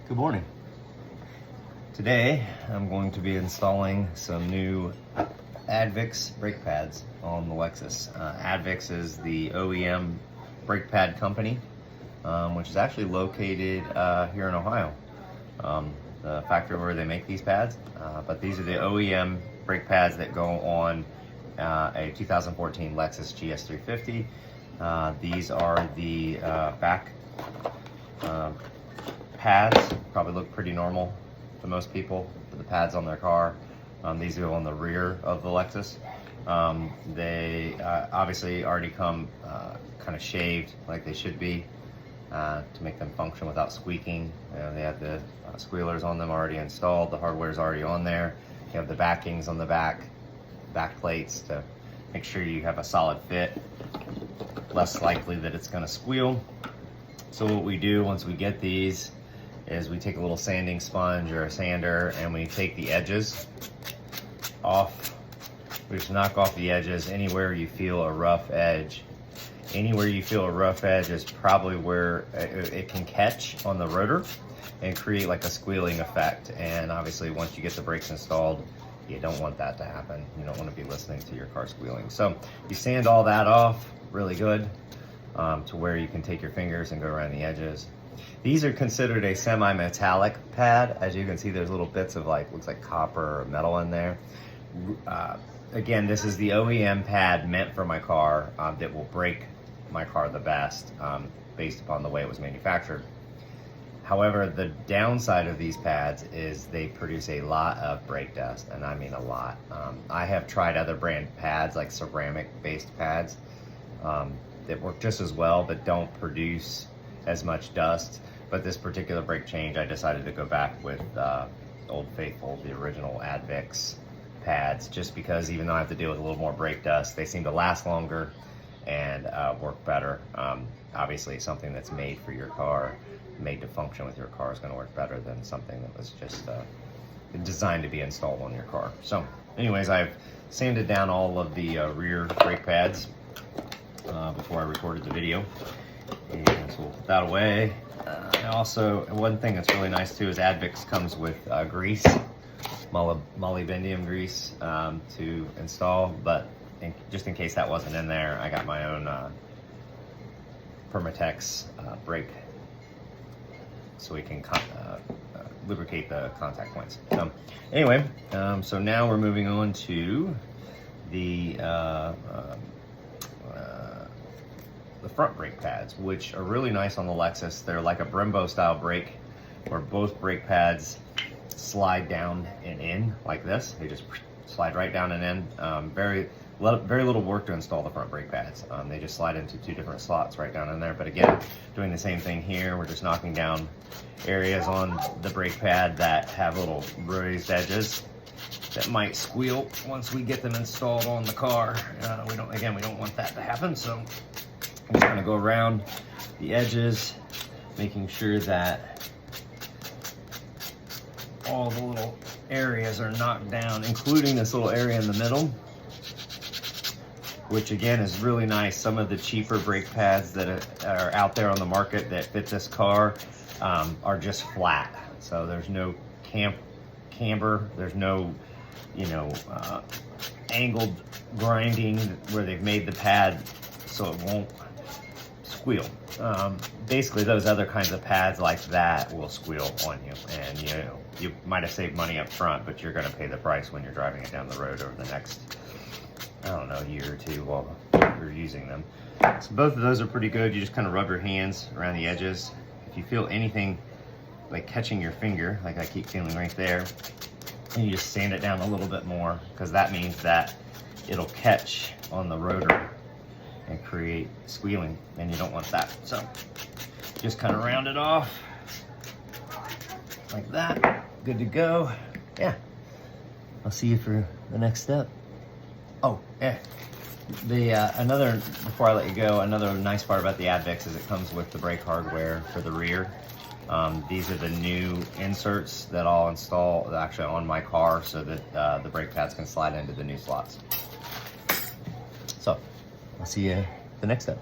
Good morning. Today I'm going to be installing some new Advix brake pads on the Lexus. Advix is the OEM brake pad company, which is actually located here in Ohio. The factory where they make these pads, but these are the OEM brake pads that go on a 2014 Lexus GS 350. These are the back pads. Probably look pretty normal to most people for the pads on their car. These go on the rear of the Lexus. They obviously already come kind of shaved like they should be to make them function without squeaking. They have the squealers on them already installed. The hardware is already on there. You have the backings on the back plates to make sure you have a solid fit. Less likely that it's going to squeal. So what we do once we get these is we take a little sanding sponge or a sander and we take the edges off. We just knock off the edges anywhere you feel a rough edge. Anywhere you feel a rough edge is probably where it can catch on the rotor and create like a squealing effect. And obviously once you get the brakes installed, you don't want that to happen. You don't want to be listening to your car squealing. So you sand all that off really good to where you can take your fingers and go around the edges. These are considered a semi-metallic pad. As you can see, there's little bits of looks like copper or metal in there. Again, this is the OEM pad meant for my car that will brake my car the best based upon the way it was manufactured. However, the downside of these pads is they produce a lot of brake dust, and I mean a lot. I have tried other brand pads like ceramic-based pads that work just as well but don't produce as much dust. But this particular brake change, I decided to go back with Old Faithful, the original Advix pads, just because even though I have to deal with a little more brake dust, they seem to last longer and work better. Obviously, something that's made for your car, made to function with your car, is going to work better than something that was just designed to be installed on your car. So anyways, I've sanded down all of the rear brake pads before I recorded the video. And so we'll put that away. Also, one thing that's really nice too is Advix comes with grease, molybdenum grease to install, but just in case that wasn't in there, I got my own Permatex brake so we can lubricate the contact points. So anyway, so now we're moving on to the front brake pads, which are really nice on the Lexus. They're like a Brembo style brake where both brake pads slide down and in like this. They just slide right down and in. Very little work to install the front brake pads. They just slide into two different slots right down in there. But again, doing the same thing here. We're just knocking down areas on the brake pad that have little raised edges that might squeal once we get them installed on the car. We don't want that to happen. So I'm just going to go around the edges, making sure that all the little areas are knocked down, including this little area in the middle, which again is really nice. Some of the cheaper brake pads that are out there on the market that fit this car are just flat. So there's no camber, there's no, angled grinding where they've made the pad so it won't squeal. Basically those other kinds of pads like that will squeal on you, and you might have saved money up front, but you're going to pay the price when you're driving it down the road over the next, I don't know, year or two while you're using them. So both of those are pretty good. You just kind of rub your hands around the edges. If you feel anything like catching your finger, like I keep feeling right there, and you just sand it down a little bit more, because that means that it'll catch on the rotor and create squealing, and you don't want that. So just kind of round it off like that. Good to go. Yeah, I'll see you for the next step. Oh yeah, before I let you go, another nice part about the Advix is it comes with the brake hardware for the rear. These are the new inserts that I'll install actually on my car so that the brake pads can slide into the new slots. So I'll see you the next step.